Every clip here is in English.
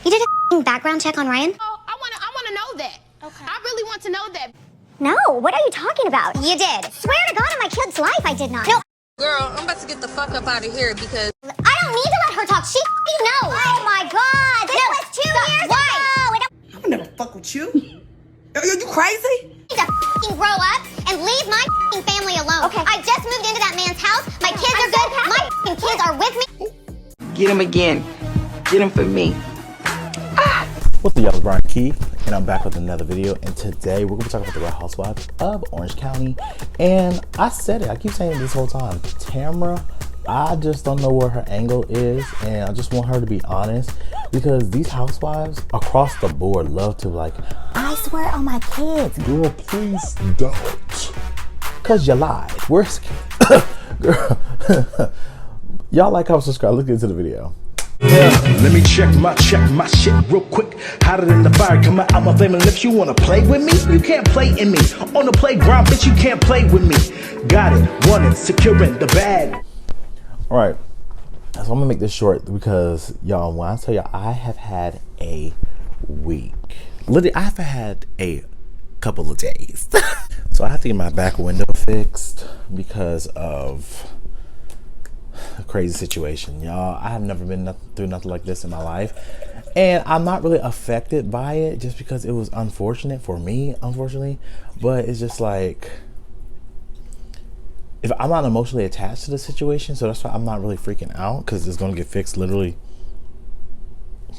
You did a background check on Ryan? Oh, I wanna know that. Okay. I really want to know that. No, what are you talking about? You did. Swear to God on my kid's life I did not. No. Girl, I'm about to get the fuck up out of here because I don't need to let her talk. She knows. Oh my God. This was 2 years ago. I would never fuck with you. Are you crazy? You need to grow up and leave my family alone. Okay. I just moved into that man's house. My kids are good. My kids are with me. Get him again. Get him for me. What's up, y'all? It's Brian Keith, and I'm back with another video. And today we're gonna be talking about the Real Housewives of Orange County. And I said it, I keep saying it this whole time. Tamra, I just don't know where her angle is, and I just want her to be honest, because these housewives across the board love to like, I swear on my kids. Girl, please don't. Cause you lied. Where's girl? Y'all like, comment, subscribe. Let's get into the video. Let me check my shit real quick. Hotter than the fire coming out my flaming lips. You wanna play with me? You can't play in me. On the playground, bitch, you can't play with me. Got it, want it, securing the bag. All right, so I'm gonna make this short because y'all, when I tell y'all, I have had a week. Literally, I've had a couple of days. So I have to get my back window fixed because of a crazy situation, y'all. I have never been through nothing like this in my life, and I'm not really affected by it just because it was unfortunate for me, unfortunately. But it's just like, if I'm not emotionally attached to the situation, so that's why I'm not really freaking out, because it's gonna get fixed literally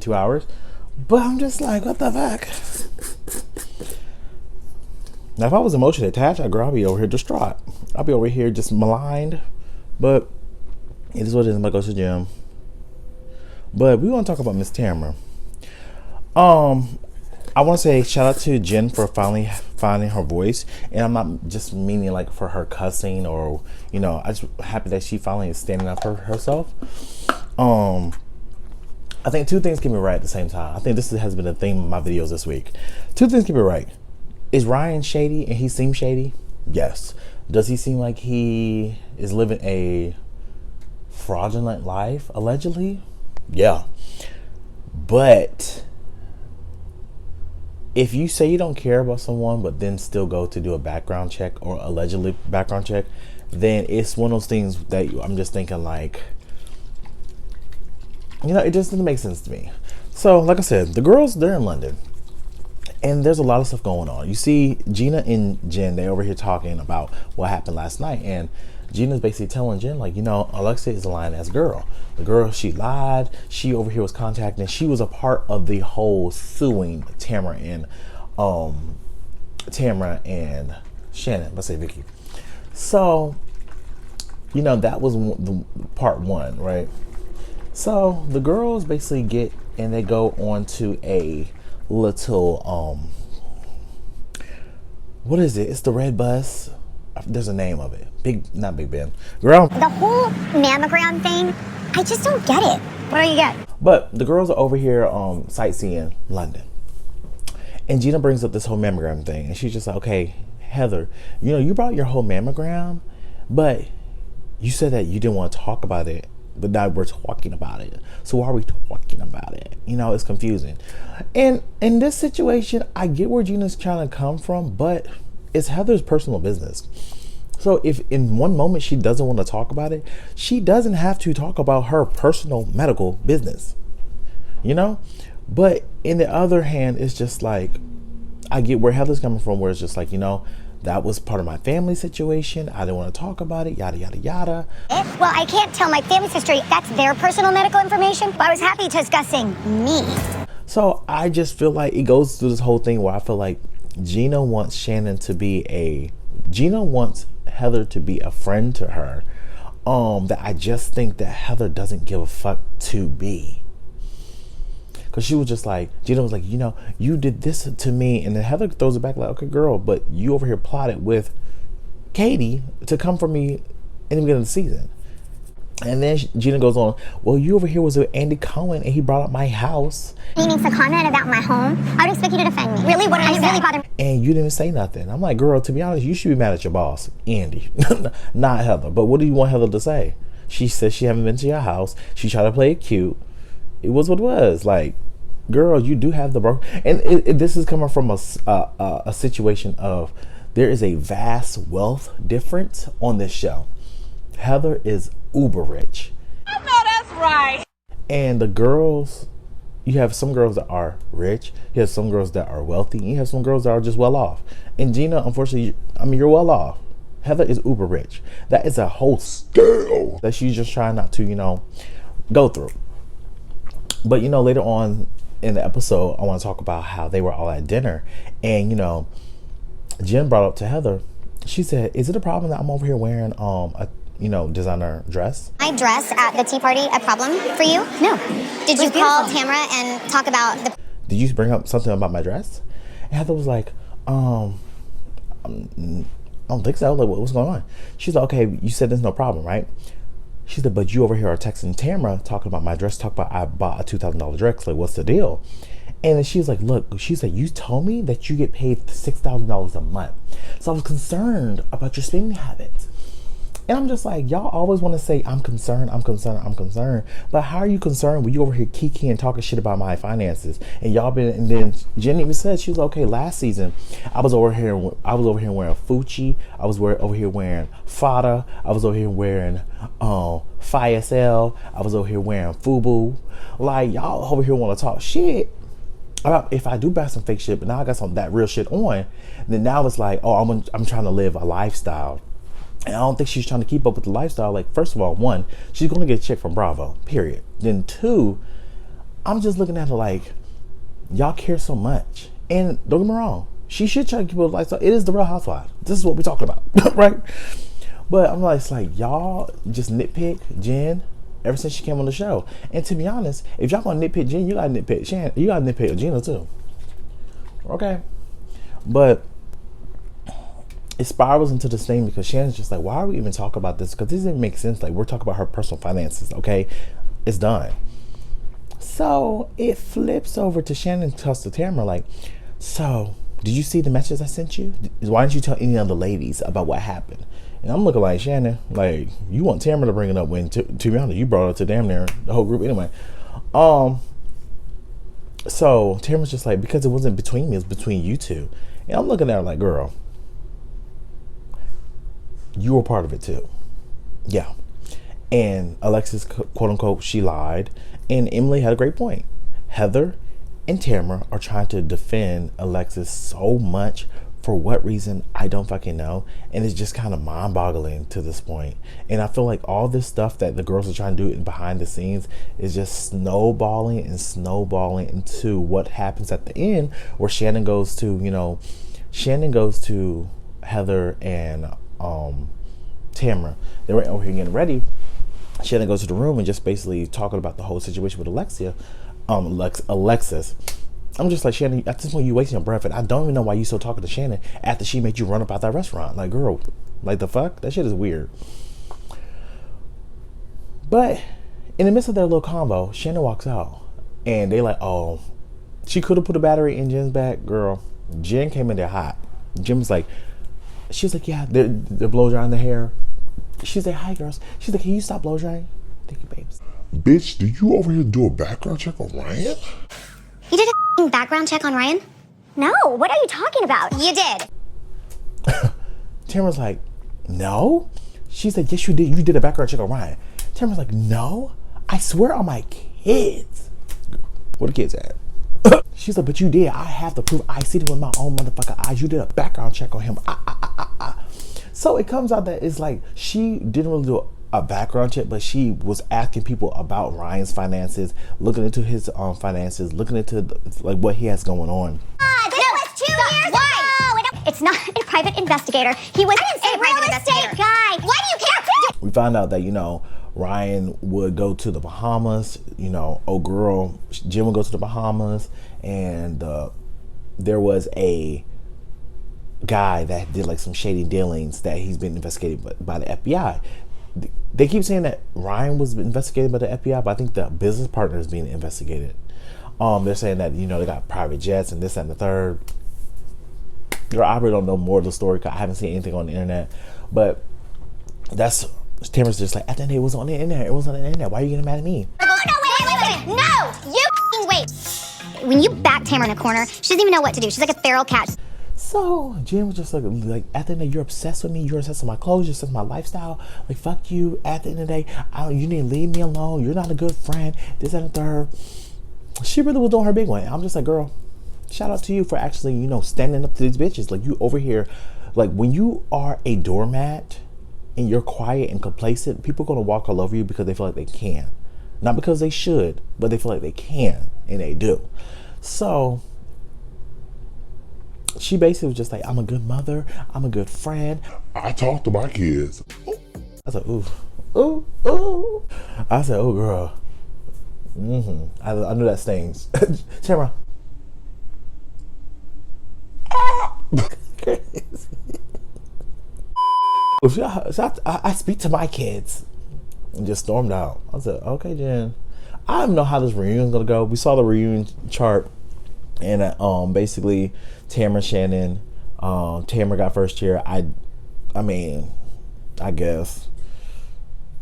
2 hours. But I'm just like, what the fuck? Now, if I was emotionally attached, I'd be over here distraught. I'll be over here just maligned. But it is what it is. I'm gonna go to the gym. But we want to talk about Miss Tamra. I want to say shout out to Jen for finally finding her voice, and I'm not just meaning like for her cussing or, you know, I just happy that she finally is standing up for herself. I think two things can be right at the same time. I think this has been a theme of my videos this week. Two things can be right. Is Ryan shady and he seems shady? Yes. Does he seem like he is living a fraudulent life, allegedly? Yeah. But if you say you don't care about someone but then still go to do a background check or allegedly background check, then it's one of those things that I'm just thinking like, you know, it just doesn't make sense to me. So like I said, the girls, they're in London, and there's a lot of stuff going on. You see Gina and Jen, they over here talking about what happened last night, and Gina's basically telling Jen, like, you know, Alexia is a lying ass girl. The girl, she lied. She over here was contacting. She was a part of the whole suing Tamra and Shannon. Let's say Vicky. So, you know, that was the part one, right? So the girls basically get and they go on to a little what is it? It's the red bus. There's a name of it. Not Big Ben. Girl. The whole mammogram thing, I just don't get it. What do you get? But the girls are over here sightseeing London. And Gina brings up this whole mammogram thing. And she's just like, okay, Heather, you know, you brought your whole mammogram, but you said that you didn't want to talk about it. But now we're talking about it. So why are we talking about it? You know, it's confusing. And in this situation, I get where Gina's trying to come from, but it's Heather's personal business. So if in one moment she doesn't want to talk about it, she doesn't have to talk about her personal medical business, you know? But in the other hand, it's just like, I get where Heather's coming from, where it's just like, you know, that was part of my family situation. I didn't want to talk about it, yada, yada, yada. Well, I can't tell my family's history. That's their personal medical information, but I was happy discussing me. So I just feel like it goes through this whole thing where I feel like Gina wants Heather to be a friend to her, that I just think that Heather doesn't give a fuck to be. Because she was just like, Gina was like, you know, you did this to me. And then Heather throws it back like, okay, girl, but you over here plotted with Katie to come for me in the beginning of the season. And then Gina goes on, well, you over here was with Andy Cohen and he brought up my house. He makes a comment about my home. I would expect you to defend me. Really? What did I say? Really bother me? And you didn't even say nothing. I'm like, girl, to be honest, you should be mad at your boss, Andy, not Heather. But what do you want Heather to say? She says she haven't been to your house. She tried to play it cute. It was what it was. Like, girl, you do have the broke, and this is coming from a situation of there is a vast wealth difference on this show. Heather is uber rich. I know that's right. And the girls, you have some girls that are rich, you have some girls that are wealthy, and you have some girls that are just well off. And Gina, unfortunately, I mean, you're well off. Heather is uber rich. That is a whole scale that she's just trying not to, go through. But, later on in the episode, I want to talk about how they were all at dinner. And, Jen brought up to Heather, she said, is it a problem that I'm over here wearing a designer dress? My dress at the tea party a problem for you? No. Did you call Tamara and talk about the... Did you bring up something about my dress? And Heather was like, I don't think so. Like, what's going on? She's like, okay, you said there's no problem, right? She said, but you over here are texting Tamara talking about my dress, talk about I bought a $2,000 dress. Like, what's the deal? And then she was like, look, she said, you told me that you get paid $6,000 a month. So I was concerned about your spending habits. And I'm just like, y'all always want to say, I'm concerned. But how are you concerned when you over here kikiing and talking shit about my finances? And then Jen even said, she was like, okay, last season, I was over here wearing Fucci. I was over here wearing Fada. I was over here wearing FiSL. I was over here wearing Fubu. Like, y'all over here want to talk shit about if I do buy some fake shit, but now I got some that real shit on. Then now it's like, oh, I'm trying to live a lifestyle. And I don't think she's trying to keep up with the lifestyle. Like, first of all, one, she's going to get a check from Bravo, period. Then two, I'm just looking at her like, y'all care so much. And don't get me wrong, she should try to keep up with the lifestyle. It is the Real Housewives. This is what we're talking about, right? But I'm like, it's like, y'all just nitpick Jen ever since she came on the show. And to be honest, if y'all going to nitpick Jen, you got to nitpick Shan. You got to nitpick Gina too. Okay? But it spirals into this thing because Shannon's just like, why are we even talking about this? Because this doesn't make sense. Like, we're talking about her personal finances, okay? It's done. So it flips over to Shannon, tells to Tamara, like, so did you see the message I sent you? Why didn't you tell any of the ladies about what happened? And I'm looking like, Shannon, like, you want Tamara to bring it up when, to be honest, you brought it to damn near the whole group anyway. So Tamara's just like, because it wasn't between me, it was between you two. And I'm looking at her like, girl, you were part of it too. Yeah. And Alexis, quote unquote, she lied. And Emily had a great point. Heather and Tamara are trying to defend Alexis so much. For what reason, I don't fucking know. And it's just kind of mind-boggling to this point. And I feel like all this stuff that the girls are trying to do behind the scenes is just snowballing into what happens at the end, where Shannon goes to Heather and Tamara. They were over here getting ready. Shannon goes to the room and just basically talking about the whole situation with Alexis. I'm just like, Shannon, at this point you wasting your breath, and I don't even know why you still talking to Shannon after she made you run up out that restaurant. Like, girl, like, the fuck? That shit is weird. But in the midst of their little convo, Shannon walks out and they like, oh, she could have put a battery in Jen's back. Girl, Jen came in there hot. Jen was like, she was like, yeah, they're blow drying the hair. She's like, hi girls. She's like, can you stop blow drying? Thank you, babes. Bitch, did you over here do a background check on Ryan? You did a background check on Ryan? No, what are you talking about? You did. Tamara's like, no? She's like, yes, you did. You did a background check on Ryan. Tamara's like, no, I swear on my kids. Where the kids at? She's like, but you did. I have the proof. I see it with my own motherfucking eyes. You did a background check on him. So it comes out that it's like she didn't really do a background check, but she was asking people about Ryan's finances, looking into his finances, looking into like what he has going on. This was 2 years ago. It's not a private investigator. He was a real estate guy. Why do you care? We found out that, Ryan would go to the Bahamas, Jen would go to the Bahamas, and there was a guy that did like some shady dealings that he's been investigated by the FBI. They keep saying that Ryan was investigated by the FBI, but I think the business partner is being investigated. They're saying that, they got private jets and this and the third. Girl, I really don't know more of the story because I haven't seen anything on the internet. But Tamara's just like, at the end, it was on the internet. It was on the internet. Why are you getting mad at me? Oh, no, wait. No, you wait. when you back Tamara in a corner, she doesn't even know what to do. She's like a feral cat. So Jen was just like at the end of the day, you're obsessed with me. You're obsessed with my clothes. You're obsessed with my lifestyle. Like, fuck you. At the end of the day, you need to leave me alone. You're not a good friend. This and the third. She really was doing her big one. I'm just like, girl, shout out to you for actually, you know, standing up to these bitches. Like, you over here, like, when you are a doormat and you're quiet and complacent, people are going to walk all over you because they feel like they can. Not because they should, but they feel like they can, and they do. So she basically was just like, I'm a good mother. I'm a good friend. I talk to my kids. I said, ooh, ooh, ooh. I said, oh, girl. I knew that stings. Tamara. Crazy. So I speak to my kids and just stormed out. I said, okay, Jen. I don't know how this reunion's gonna go. We saw the reunion chart, and basically Tamara, Shannon, Tamara got first chair. I mean, I guess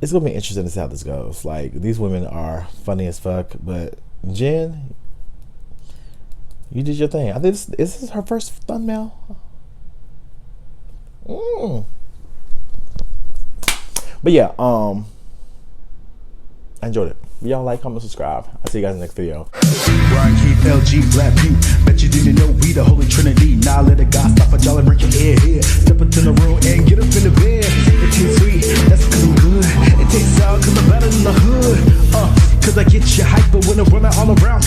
it's gonna be interesting to see how this goes. Like, these women are funny as fuck, but Jen, you did your thing. I think this is her first thumbnail. But yeah, I enjoyed it. If y'all like, comment, subscribe. I'll see you guys in the next video. Brian Keith, LG, Black Butte. Bet you didn't know we the Holy Trinity. Now let a God stop a y'all and break your head here. Step into the room and get up in the bed. It tastes sweet, that's cause I'm good. It tastes sour cause I'm better than the hood. Cause I get you hyper when I'm running all around.